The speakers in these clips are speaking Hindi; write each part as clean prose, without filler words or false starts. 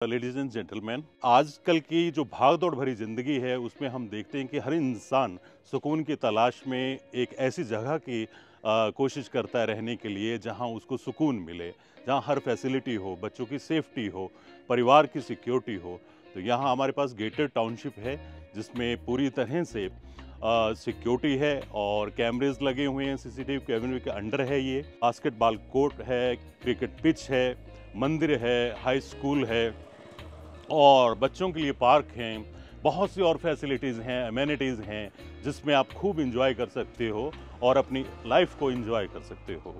लेडीज एंड जेंटलमैन, आजकल की जो भागदौड़ भरी ज़िंदगी है उसमें हम देखते हैं कि हर इंसान सुकून की तलाश में एक ऐसी जगह की कोशिश करता है रहने के लिए जहां उसको सुकून मिले, जहां हर फैसिलिटी हो, बच्चों की सेफ्टी हो, परिवार की सिक्योरिटी हो। तो यहां हमारे पास गेटेड टाउनशिप है जिसमें पूरी तरह से सिक्योरिटी है और कैमरेज लगे हुए हैं, सीसीटीवी कैमरे के अंडर है। ये बास्केटबॉल कोर्ट है, क्रिकेट पिच है, मंदिर है, हाई स्कूल है और बच्चों के लिए पार्क हैं, बहुत सी और फैसिलिटीज़ हैं, अमेनिटीज़ हैं जिसमें आप खूब इंजॉय कर सकते हो और अपनी लाइफ को इंजॉय कर सकते हो।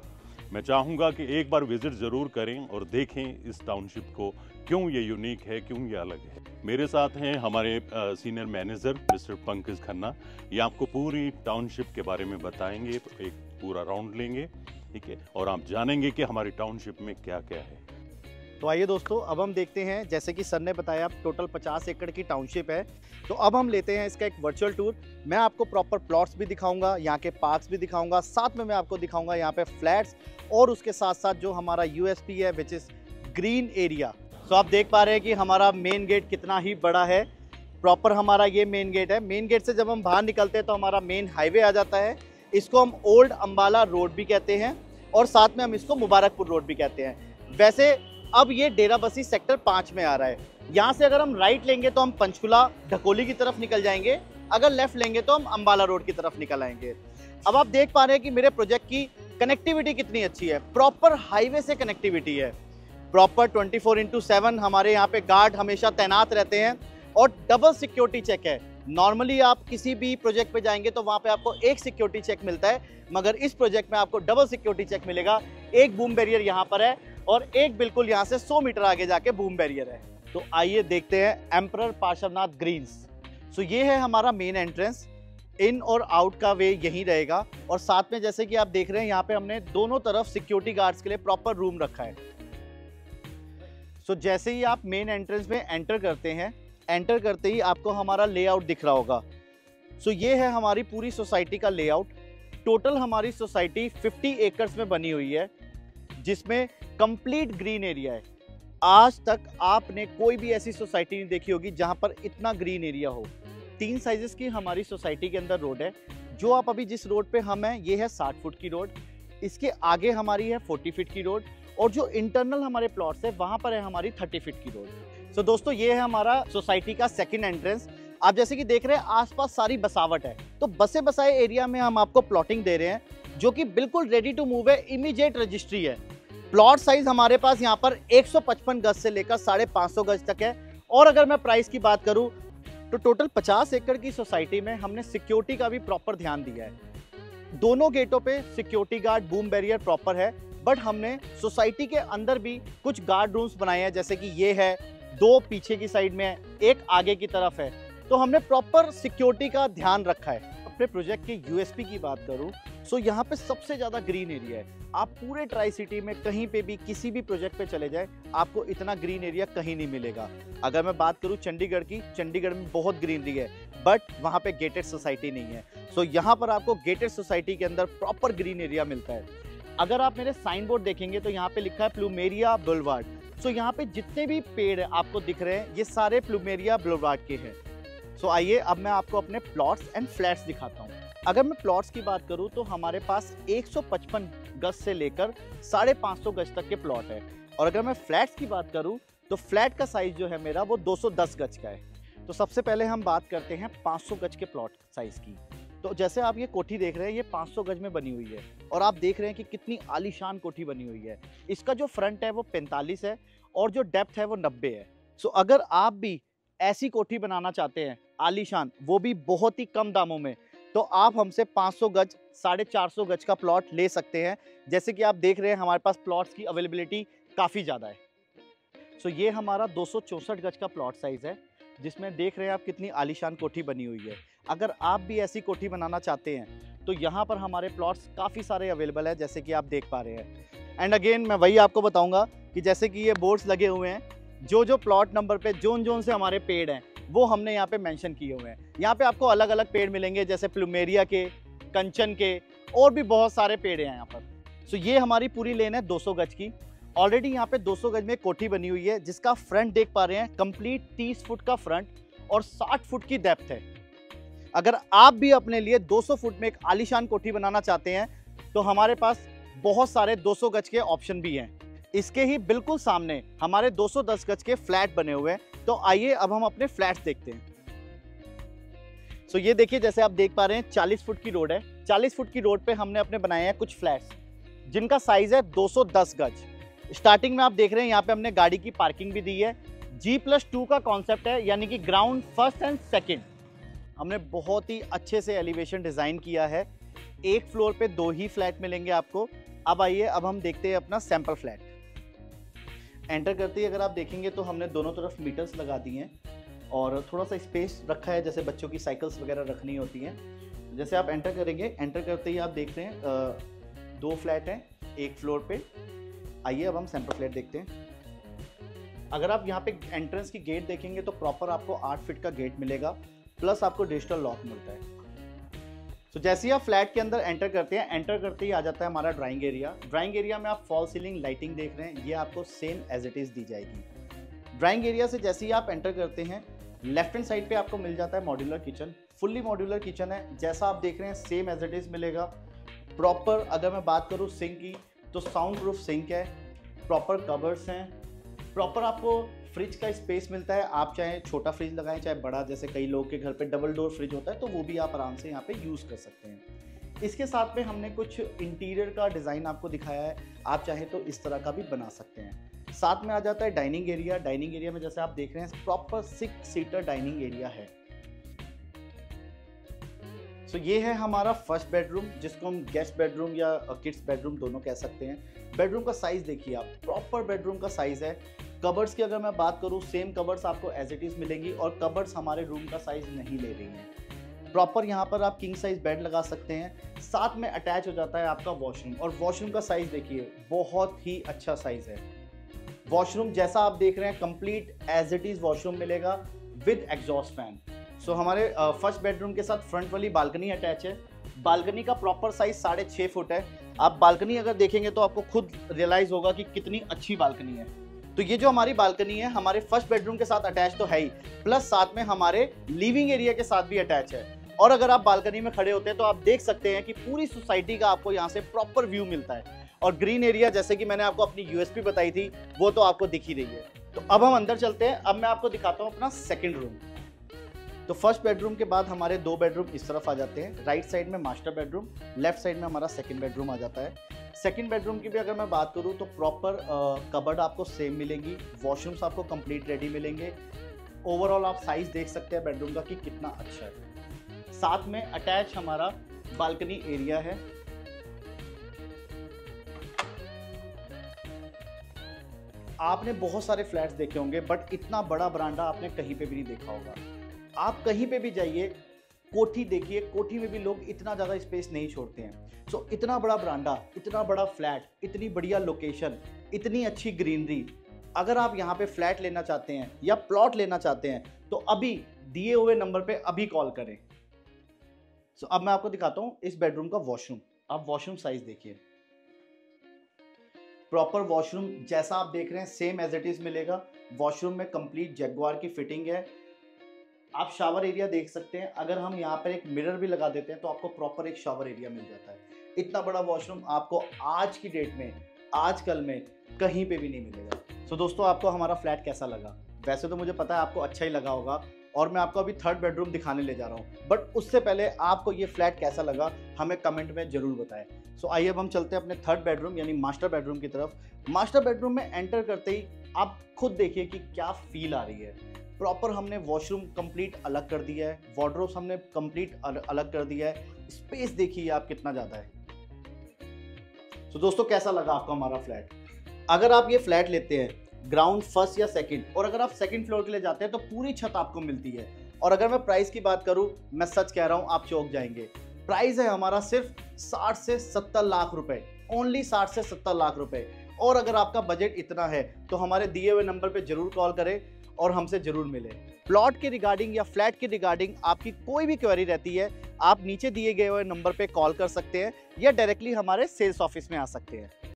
मैं चाहूँगा कि एक बार विज़िट ज़रूर करें और देखें इस टाउनशिप को, क्यों ये यूनिक है, क्यों ये अलग है। मेरे साथ हैं हमारे senior manager mister Pankaj Khanna. ये आपको पूरी टाउनशिप के बारे में बताएंगे, एक पूरा राउंड लेंगे, ठीक है, और आप जानेंगे कि हमारी टाउनशिप में क्या क्या है। तो आइए दोस्तों, अब हम देखते हैं, जैसे कि सर ने बताया टोटल 50 एकड़ की टाउनशिप है। तो अब हम लेते हैं इसका एक वर्चुअल टूर। मैं आपको प्रॉपर प्लॉट्स भी दिखाऊंगा, यहाँ के पार्क्स भी दिखाऊंगा, साथ में मैं आपको दिखाऊंगा यहाँ पे फ्लैट्स और उसके साथ साथ जो हमारा यूएसपी है विच इज़ ग्रीन एरिया। तो आप देख पा रहे हैं कि हमारा मेन गेट कितना ही बड़ा है। प्रॉपर हमारा ये मेन गेट है। मेन गेट से जब हम बाहर निकलते हैं तो हमारा मेन हाईवे आ जाता है। इसको हम ओल्ड अम्बाला रोड भी कहते हैं और साथ में हम इसको मुबारकपुर रोड भी कहते हैं। वैसे अब ये डेराबस्सी सेक्टर 5 में आ रहा है। यहाँ से अगर हम राइट लेंगे तो हम पंचकुला ढकोली की तरफ निकल जाएंगे, अगर लेफ्ट लेंगे तो हम अम्बाला रोड की तरफ निकल आएंगे। अब आप देख पा रहे हैं कि मेरे प्रोजेक्ट की कनेक्टिविटी कितनी अच्छी है। प्रॉपर हाईवे से कनेक्टिविटी है, प्रॉपर 24/7 हमारे यहाँ पे गार्ड हमेशा तैनात रहते हैं और डबल सिक्योरिटी चेक है। नॉर्मली आप किसी भी प्रोजेक्ट पे जाएंगे तो वहाँ पे आपको एक सिक्योरिटी चेक मिलता है, मगर इस प्रोजेक्ट में आपको डबल सिक्योरिटी चेक मिलेगा। एक बूम बैरियर यहाँ पर है और एक बिल्कुल यहाँ से 100 मीटर आगे जाके बूम बैरियर है। तो आइए देखते हैं एम्परर पार्श्वनाथ ग्रीन्स। सो ये है हमारा मेन एंट्रेंस। इन और आउट का वे यही रहेगा और साथ में जैसे कि आप देख रहे हैं यहाँ पे हमने दोनों तरफ सिक्योरिटी गार्ड्स के लिए प्रॉपर रूम रखा है। सो जैसे ही आप मेन एंट्रेंस में एंटर करते हैं, एंटर करते ही आपको हमारा लेआउट दिख रहा होगा। सो ये है हमारी पूरी सोसाइटी का लेआउट। टोटल हमारी सोसाइटी 50 एकर्स में बनी हुई है जिसमें कंप्लीट ग्रीन एरिया है। आज तक आपने कोई भी ऐसी सोसाइटी नहीं देखी होगी जहां पर इतना ग्रीन एरिया हो। 3 साइजेस की हमारी सोसाइटी के अंदर रोड है। जो आप अभी जिस रोड पे हम हैं, ये है 60 फुट की रोड। इसके आगे हमारी है 40 फीट की रोड और जो इंटरनल हमारे प्लॉट्स है वहां पर है हमारी 30 फीट की रोड। सो दोस्तों, ये है हमारा सोसाइटी का सेकेंड एंट्रेंस। आप जैसे कि देख रहे हैं आसपास सारी बसावट है, तो बसे बसाए एरिया में हम आपको प्लॉटिंग दे रहे हैं जो कि बिल्कुल रेडी टू मूव है, इमीडिएट रजिस्ट्री है। प्लॉट साइज हमारे पास यहाँ पर 155 गज से लेकर 550 गज तक है। और अगर मैं प्राइस की बात करूँ तो टोटल 50 एकड़ की सोसाइटी में हमने सिक्योरिटी का भी प्रॉपर ध्यान दिया है। दोनों गेटों पे security guard, boom barrier proper है, बट हमने सोसाइटी के अंदर भी कुछ गार्ड रूम्स बनाए हैं। जैसे कि ये है, 2 पीछे की साइड में है, एक आगे की तरफ है। तो हमने प्रॉपर सिक्योरिटी का ध्यान रखा है। अपने प्रोजेक्ट के यूएसपी की बात करूं तो यहाँ पे सबसे ज़्यादा ग्रीन एरिया है। आप पूरे ट्राई सिटी में कहीं पे भी किसी भी प्रोजेक्ट पे चले जाए, आपको इतना ग्रीन एरिया कहीं नहीं मिलेगा। अगर मैं बात करूं चंडीगढ़ की, चंडीगढ़ में बहुत ग्रीनरी है बट वहाँ पे गेटेड सोसाइटी नहीं है। सो यहाँ पर आपको गेटेड सोसाइटी के अंदर प्रॉपर ग्रीन एरिया मिलता है। अगर आप मेरे साइन बोर्ड देखेंगे तो यहाँ पे लिखा है प्लूमेरिया बुलवार्ड। सो यहाँ पे जितने भी पेड़ आपको दिख रहे हैं ये सारे प्लूमेरिया बुलवार्ड के हैं। सो आइए अब मैं आपको अपने प्लॉट्स एंड फ्लैट्स दिखाता हूँ। अगर मैं प्लॉट्स की बात करूँ तो हमारे पास 155 गज से लेकर 550 गज तक के प्लॉट है। और अगर मैं फ्लैट्स की बात करूँ तो फ्लैट का साइज जो है मेरा वो 210 गज का है। तो सबसे पहले हम बात करते हैं 500 गज के प्लॉट साइज की। तो जैसे आप ये कोठी देख रहे हैं, ये 500 गज में बनी हुई है और आप देख रहे हैं कि कितनी आलीशान कोठी बनी हुई है। इसका जो फ्रंट है वो 45 है और जो डेप्थ है वो 90 है। सो अगर आप भी ऐसी कोठी बनाना चाहते हैं आलीशान, वो भी बहुत ही कम दामों में, तो आप हमसे 500 गज 450 गज का प्लॉट ले सकते हैं। जैसे कि आप देख रहे हैं हमारे पास प्लॉट्स की अवेलेबिलिटी काफ़ी ज़्यादा है। सो ये हमारा 264 गज का प्लॉट साइज़ है जिसमें देख रहे हैं आप कितनी आलीशान कोठी बनी हुई है। अगर आप भी ऐसी कोठी बनाना चाहते हैं तो यहाँ पर हमारे प्लॉट्स काफ़ी सारे अवेलेबल है, जैसे कि आप देख पा रहे हैं। एंड अगेन मैं वही आपको बताऊँगा कि जैसे कि ये बोर्ड्स लगे हुए हैं, जो जो प्लॉट नंबर पे जोन से हमारे पेड़ हैं वो हमने यहाँ पे मेंशन किए हुए हैं। यहाँ पे आपको अलग अलग पेड़ मिलेंगे, जैसे प्लूमेरिया के, कंचन के और भी बहुत सारे पेड़ हैं यहाँ पर। सो ये हमारी पूरी लेन है 200 गज की ऑलरेडी यहाँ पे 200 गज में कोठी बनी हुई है, जिसका फ्रंट देख पा रहे हैं कंप्लीट 30 फुट का फ्रंट और 60 फुट की डेप्थ है। अगर आप भी अपने लिए 200 फुट में एक आलीशान कोठी बनाना चाहते हैं तो हमारे पास बहुत सारे 200 गज के ऑप्शन भी हैं। इसके ही बिल्कुल सामने हमारे 210 गज के फ्लैट बने हुए हैं। तो आइए अब हम अपने फ्लैट्स देखते हैं। सो ये देखिए, जैसे आप देख पा रहे हैं 40 फुट की रोड है। 40 फुट की रोड पे हमने अपने बनाए हैं कुछ फ्लैट्स जिनका साइज है 210 गज। स्टार्टिंग में आप देख रहे हैं यहाँ पे हमने गाड़ी की पार्किंग भी दी है। G+2 का कॉन्सेप्ट है, यानी कि ग्राउंड फर्स्ट एंड सेकंड। हमने बहुत ही अच्छे से एलिवेशन डिजाइन किया है। एक फ्लोर पे 2 ही फ्लैट मिलेंगे आपको। अब आइए, अब हम देखते हैं अपना सैंपल फ्लैट। एंटर करते ही अगर आप देखेंगे तो हमने दोनों तरफ मीटर्स लगा दिए हैं और थोड़ा सा स्पेस रखा है, जैसे बच्चों की साइकिल्स वगैरह रखनी होती हैं। जैसे आप एंटर करेंगे, एंटर करते ही आप देख रहे हैं 2 फ्लैट हैं एक फ्लोर पे। आइए अब हम सैंपल फ्लैट देखते हैं। अगर आप यहाँ पे एंट्रेंस की गेट देखेंगे तो प्रॉपर आपको 8 फीट का गेट मिलेगा, प्लस आपको डिजिटल लॉक मिलता है। तो जैसे ही आप फ्लैट के अंदर एंटर करते हैं, एंटर करते ही आ जाता है हमारा ड्राइंग एरिया। ड्राइंग एरिया में आप फॉल सीलिंग लाइटिंग देख रहे हैं, ये आपको सेम एज इट इज दी जाएगी। ड्राइंग एरिया से जैसे ही आप एंटर करते हैं, लेफ्ट हैंड साइड पे आपको मिल जाता है modular kitchen. Fully modular kitchen है, जैसा आप देख रहे हैं सेम एज इट इज मिलेगा। प्रॉपर अगर मैं बात करूँ सिंक की तो साउंड प्रूफ सिंक है, प्रॉपर कवर्स हैं, प्रॉपर आपको फ्रिज का स्पेस मिलता है। आप चाहे छोटा फ्रिज लगाएं चाहे बड़ा, जैसे कई लोग के घर पे डबल डोर फ्रिज होता है तो वो भी आप आराम से यहाँ पे यूज़ कर सकते हैं। इसके साथ में हमने कुछ इंटीरियर का डिज़ाइन आपको दिखाया है, आप चाहे तो इस तरह का भी बना सकते हैं। साथ में आ जाता है डाइनिंग एरिया। डाइनिंग एरिया में जैसे आप देख रहे हैं प्रॉपर 6 सीटर डाइनिंग एरिया है। सो ये है हमारा फर्स्ट बेडरूम, जिसको हम गेस्ट बेडरूम या किड्स बेडरूम दोनों कह सकते हैं। बेडरूम का साइज देखिए आप, प्रॉपर बेडरूम का साइज है। कबर्ड्स की अगर मैं बात करूँ, सेम कबर्ड्स आपको एज इट इज मिलेंगी और कबर्ड्स हमारे रूम का साइज नहीं ले रही हैं। प्रॉपर यहाँ पर आप किंग साइज बेड लगा सकते हैं। साथ में अटैच हो जाता है आपका वॉशरूम, और वॉशरूम का साइज देखिए बहुत ही अच्छा साइज है। वॉशरूम जैसा आप देख रहे हैं complete as it is washroom मिलेगा विद एग्जॉस्ट फैन। सो हमारे फर्स्ट बेडरूम के साथ फ्रंट वाली बालकनी अटैच है। बालकनी का प्रॉपर साइज 6.5 फुट है। आप बालकनी अगर देखेंगे तो आपको खुद रियलाइज होगा कि कितनी अच्छी बालकनी है। तो ये जो हमारी बालकनी है हमारे फर्स्ट बेडरूम के साथ अटैच तो है ही, प्लस साथ में हमारे लिविंग एरिया के साथ भी अटैच है। और अगर आप बालकनी में खड़े होते हैं तो आप देख सकते हैं कि पूरी सोसाइटी का आपको यहाँ से प्रॉपर व्यू मिलता है। और ग्रीन एरिया, जैसे कि मैंने आपको अपनी यूएसपी बताई थी, वो तो आपको दिख ही रही है। तो अब हम अंदर चलते हैं। अब मैं आपको दिखाता हूँ अपना सेकेंड रूम। तो फर्स्ट बेडरूम के बाद हमारे 2 बेडरूम इस तरफ आ जाते हैं। राइट साइड में मास्टर बेडरूम, लेफ्ट साइड में हमारा सेकंड बेडरूम आ जाता है। सेकंड बेडरूम की भी अगर मैं बात करूं तो प्रॉपर कबर्ड आपको सेम मिलेंगी, वॉशरूम्स आपको कंप्लीट रेडी मिलेंगे। ओवरऑल आप साइज देख सकते हैं बेडरूम का कि कितना अच्छा है। साथ में अटैच हमारा बालकनी एरिया है। आपने बहुत सारे फ्लैट्स देखे होंगे बट इतना बड़ा बरांडा आपने कहीं पे भी नहीं देखा होगा। आप कहीं पे भी जाइए, कोठी देखिए, कोठी में भी लोग इतना ज़्यादा स्पेस नहीं छोड़ते हैं। सो इतना बड़ा बरांडा, इतना बड़ा फ्लैट, इतनी बढ़िया लोकेशन, इतनी अच्छी ग्रीनरी। अगर आप यहाँ पे फ्लैट लेना चाहते हैं या प्लॉट लेना चाहते हैं तो अभी दिए हुए नंबर पे अभी कॉल करें। सो अब मैं आपको दिखाता हूँ इस बेडरूम का वॉशरूम। आप वॉशरूम साइज देखिए, प्रॉपर वॉशरूम जैसा आप देख रहे हैं सेम एज इट इज मिलेगा। वॉशरूम में कंप्लीट जैगुआर की फिटिंग है। आप शावर एरिया देख सकते हैं। अगर हम यहाँ पर एक मिरर भी लगा देते हैं तो आपको प्रॉपर एक शावर एरिया मिल जाता है। इतना बड़ा वॉशरूम आपको आज की डेट में, आजकल में कहीं पे भी नहीं मिलेगा। सो दोस्तों, आपको हमारा फ्लैट कैसा लगा? वैसे तो मुझे पता है आपको अच्छा ही लगा होगा और मैं आपको अभी थर्ड बेडरूम दिखाने ले जा रहा हूँ, बट उससे पहले आपको ये फ्लैट कैसा लगा हमें कमेंट में जरूर बताएं। सो आइए अब हम चलते हैं अपने थर्ड बेडरूम यानी मास्टर बेडरूम की तरफ। मास्टर बेडरूम में एंटर करते ही आप खुद देखिए कि क्या फील आ रही है। प्रॉपर हमने वॉशरूम कंप्लीट अलग कर दिया है, वार्डरोब्स हमने कंप्लीट अलग कर दिया है। स्पेस देखिए आप कितना ज़्यादा है। तो दोस्तों, कैसा लगा आपको हमारा फ्लैट? अगर आप ये फ्लैट लेते हैं ग्राउंड फर्स्ट या सेकंड, और अगर आप सेकंड फ्लोर के लिए जाते हैं तो पूरी छत आपको मिलती है। और अगर मैं प्राइस की बात करूं, मैं सच कह रहा हूं, आप चौंक जाएंगे। प्राइस है हमारा सिर्फ 60 से 70 लाख रुपए, ओनली 60 से 70 लाख रुपए। और अगर आपका बजट इतना है तो हमारे दिए हुए नंबर पे जरूर कॉल करें और हमसे जरूर मिले। प्लॉट के रिगार्डिंग या फ्लैट के रिगार्डिंग आपकी कोई भी क्वेरी रहती है, आप नीचे दिए गए हुए नंबर पे कॉल कर सकते हैं या डायरेक्टली हमारे सेल्स ऑफिस में आ सकते हैं।